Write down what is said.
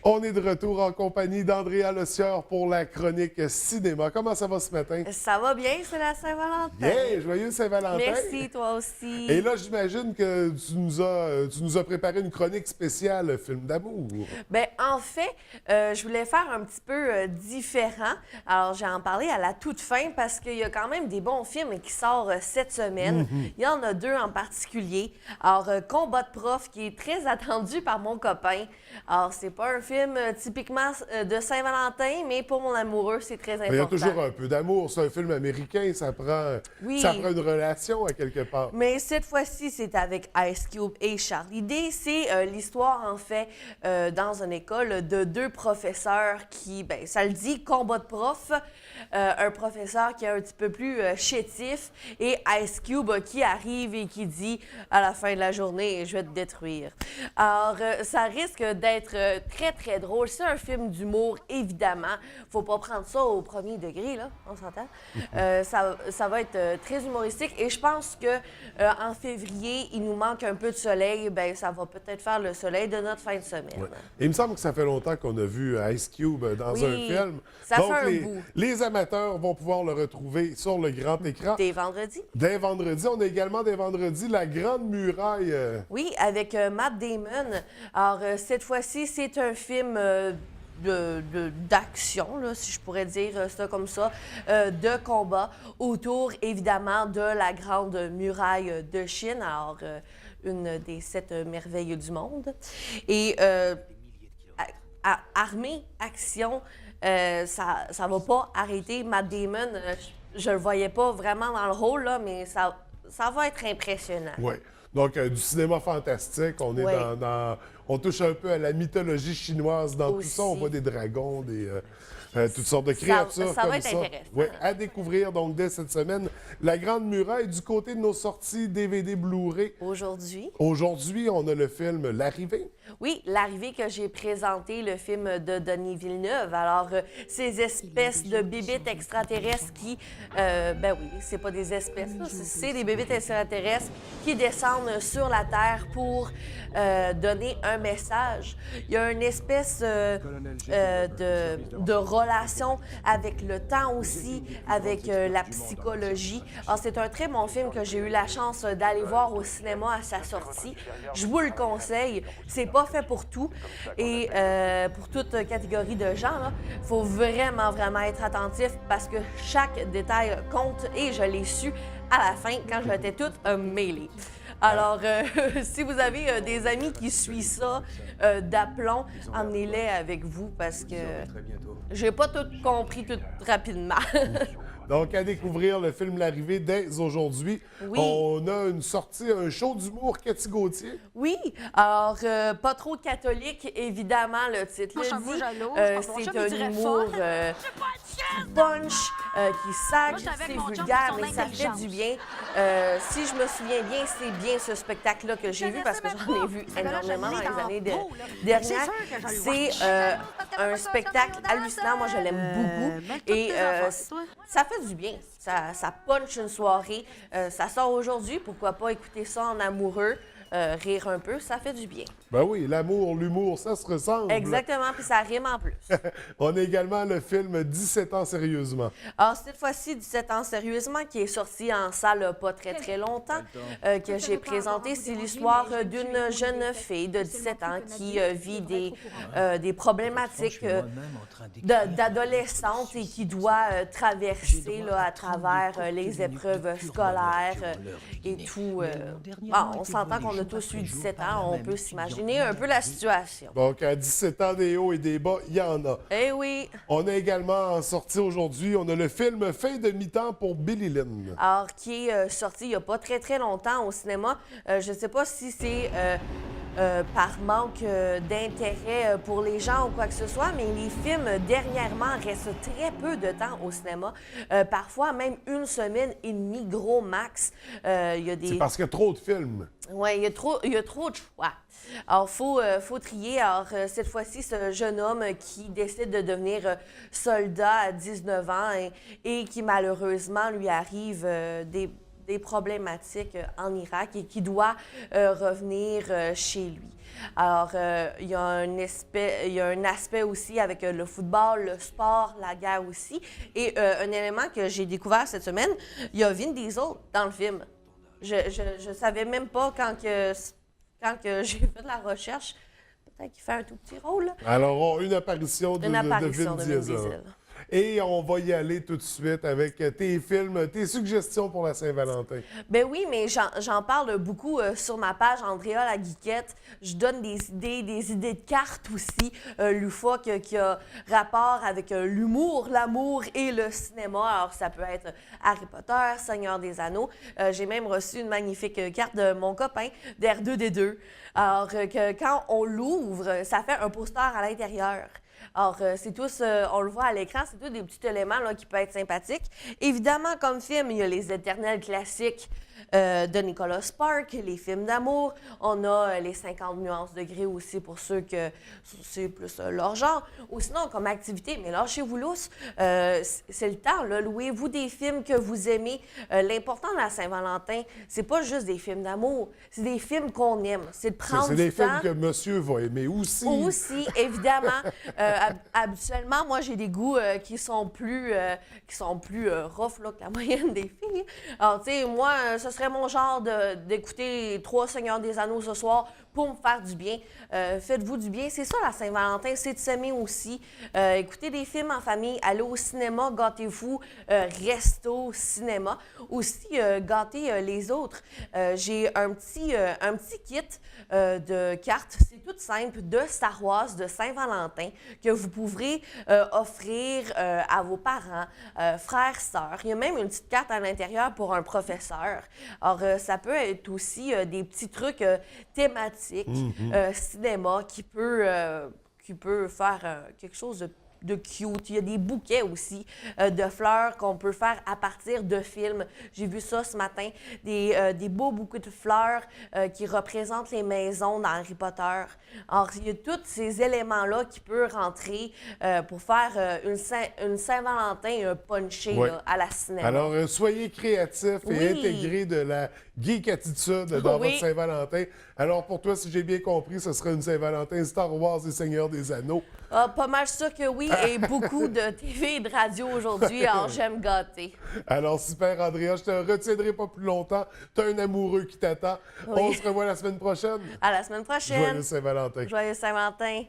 On est de retour en compagnie d'Andrea Lecieur pour la chronique cinéma. Comment ça va ce matin? Ça va bien, c'est la Saint-Valentin. Bien, joyeux Saint-Valentin. Merci, toi aussi. Et là, j'imagine que tu nous as préparé une chronique spéciale film d'amour. Bien, en fait, je voulais faire un petit peu différent. Alors, j'ai en parlé à la toute fin parce qu'il y a quand même des bons films qui sortent cette semaine. Il y en a deux en particulier. Alors, Combat de prof, qui est très attendu par mon copain. Alors, c'est pas un film typiquement de Saint-Valentin, mais pour mon amoureux, c'est très important. Il y a toujours un peu d'amour. C'est un film américain, ça prend une relation à quelque part. Mais cette fois-ci, c'est avec Ice Cube et Charlie Day. C'est l'histoire, en fait, dans une école de deux professeurs qui, ben, ça le dit, combat de prof. Un professeur qui est un petit peu plus chétif et Ice Cube qui arrive et qui dit à la fin de la journée, je vais te détruire. Alors, ça risque d'être très, très drôle. C'est un film d'humour, évidemment. Faut pas prendre ça au premier degré, là, on s'entend. Ça va être très humoristique et je pense que en février, il nous manque un peu de soleil. Ben, ça va peut-être faire le soleil de notre fin de semaine. Ouais. Il me semble que ça fait longtemps qu'on a vu Ice Cube dans un film. Ça Donc, fait un bout. Les amateurs vont pouvoir le retrouver sur le grand écran. Dès vendredi. Dès vendredi. On a également dès vendredi La Grande Muraille. Oui, avec Matt Damon. Alors, cette fois-ci, c'est un film d'action, là, si je pourrais dire ça comme ça, de combat autour, évidemment, de la Grande Muraille de Chine. Alors, une des 7 merveilles du monde. Et armée, action, ça va pas arrêter. Matt Damon, je le voyais pas vraiment dans le rôle, là, mais ça va être impressionnant. Oui. Donc, du cinéma fantastique, on est on touche un peu à la mythologie chinoise dans Aussi. tout ça. On voit des dragons, toutes sortes de créatures ça comme va être ça. intéressant. Oui, à découvrir donc dès cette semaine. La Grande Muraille, du côté de nos sorties DVD Blu-ray. Aujourd'hui, on a le film L'Arrivée. Oui, L'Arrivée que j'ai présenté, le film de Denis Villeneuve. Alors, ces espèces de bébites extraterrestres qui, ben oui, c'est pas des espèces, c'est des bébites extraterrestres qui descendent sur la Terre pour donner un message. Il y a une espèce de relation avec le temps aussi, avec la psychologie. Alors, c'est un très bon film que j'ai eu la chance d'aller voir au cinéma à sa sortie. Je vous le conseille. C'est pas fait pour tout et pour toute catégorie de gens. Il faut vraiment, vraiment être attentif parce que chaque détail compte et je l'ai su à la fin quand j'étais toute mêlée. Alors, si vous avez des amis qui suivent ça d'aplomb, emmenez-les avec vous parce que j'ai pas tout compris tout rapidement. Donc, à découvrir le film L'Arrivée dès aujourd'hui. Oui. On a une sortie, un show d'humour, Cathy Gauthier. Oui, alors, pas trop catholique, évidemment, le titre Moi, je suis un le peu dit. jalouse. C'est un humour punch, qui sac, c'est vulgaire, mais ça fait du bien. Si je me souviens bien, c'est bien ce spectacle-là que j'ai vu parce que j'en ai vu énormément dans les années dernières. C'est un spectacle hallucinant. Moi, je l'aime beaucoup. Et ça fait du bien. Ça punch une soirée. Ça sort aujourd'hui. Pourquoi pas écouter ça en amoureux? Rire un peu, ça fait du bien. Ben oui, l'amour, l'humour, ça se ressemble. Exactement, puis ça rime en plus. On a également le film 17 ans sérieusement. Alors, cette fois-ci, 17 ans sérieusement, qui est sorti en salle pas très, très longtemps, que j'ai présenté. C'est l'histoire d'une jeune fille de 17 ans qui vit des problématiques d'adolescente et qui doit traverser là, à travers les épreuves scolaires et tout. Bon, on s'entend qu'on a tous eu 17 ans, on peut s'imaginer un peu la situation. Donc, à 17 ans, des hauts et des bas, il y en a. Eh oui! On a également sorti aujourd'hui, on a le film Fin de mi-temps pour Billy Lynn. Alors, qui est sorti il n'y a pas très, très longtemps au cinéma. Je ne sais pas si c'est par manque d'intérêt pour les gens ou quoi que ce soit, mais les films, dernièrement, restent très peu de temps au cinéma. Parfois, même une semaine et demie, gros max. C'est parce qu'il y a trop de films. Oui, il y a trop de choix. Alors, faut trier. Alors, cette fois-ci, ce jeune homme qui décide de devenir soldat à 19 ans et qui, malheureusement, lui arrive des problématiques en Irak et qui doit revenir chez lui. Alors, il y a un aspect aussi avec le football, le sport, la guerre aussi. Et un élément que j'ai découvert cette semaine, il y a Vin Diesel dans le film. Je savais même pas quand que j'ai fait de la recherche. Peut-être qu'il fait un tout petit rôle. Alors, une apparition de Vin Diesel. Et on va y aller tout de suite avec tes films, tes suggestions pour la Saint-Valentin. Ben oui, mais j'en parle beaucoup sur ma page Andrea la Geekette. Je donne des idées de cartes aussi, loufoques qui a rapport avec l'humour, l'amour et le cinéma. Alors, ça peut être Harry Potter, Seigneur des Anneaux. J'ai même reçu une magnifique carte de mon copain d'R2D2. Alors, que quand on l'ouvre, ça fait un poster à l'intérieur. Alors, c'est tous, on le voit à l'écran, c'est tous des petits éléments là, qui peuvent être sympathiques. Évidemment, comme film, il y a les éternels classiques de Nicholas Sparks, les films d'amour. On a les 50 nuances de gris aussi pour ceux que c'est plus leur genre. Ou sinon, comme activité, mais lâchez-vous lousse, c'est le temps, là, louez-vous des films que vous aimez. L'important de la Saint-Valentin, c'est pas juste des films d'amour, c'est des films qu'on aime. C'est de prendre du temps. C'est des films que monsieur va aimer aussi. Aussi, évidemment. Habituellement, moi, j'ai des goûts qui sont plus rough là, que la moyenne des filles. Alors, tu sais, moi, ce serait mon genre d'écouter les 3 Seigneurs des Anneaux ce soir pour me faire du bien. Faites-vous du bien. C'est ça, la Saint-Valentin, c'est de s'aimer aussi. Écoutez des films en famille, allez au cinéma, gâtez-vous, resto, cinéma. Aussi, gâtez les autres. J'ai un petit kit de cartes, c'est tout simple, de Star Wars, de Saint-Valentin, que vous pourrez offrir à vos parents, frères, sœurs. Il y a même une petite carte à l'intérieur pour un professeur. Alors, ça peut être aussi des petits trucs thématiques, cinéma, qui peut faire quelque chose de cute. Il y a des bouquets aussi de fleurs qu'on peut faire à partir de films. J'ai vu ça ce matin, des beaux bouquets de fleurs qui représentent les maisons dans Harry Potter. Alors, il y a tous ces éléments-là qui peuvent rentrer pour faire une Saint-Valentin punchée là, à la cinéma. Alors, soyez créatifs et intégrez de la geek attitude dans votre Saint-Valentin. Alors, pour toi, si j'ai bien compris, ce serait une Saint-Valentin Star Wars et Seigneur des Anneaux. Ah, pas mal sûr que oui, et beaucoup de TV et de radio aujourd'hui, alors j'aime gâter. Alors, super, Andrea, je te retiendrai pas plus longtemps. Tu as un amoureux qui t'attend. On se revoit la semaine prochaine. À la semaine prochaine. Joyeux Saint-Valentin. Joyeux Saint-Valentin.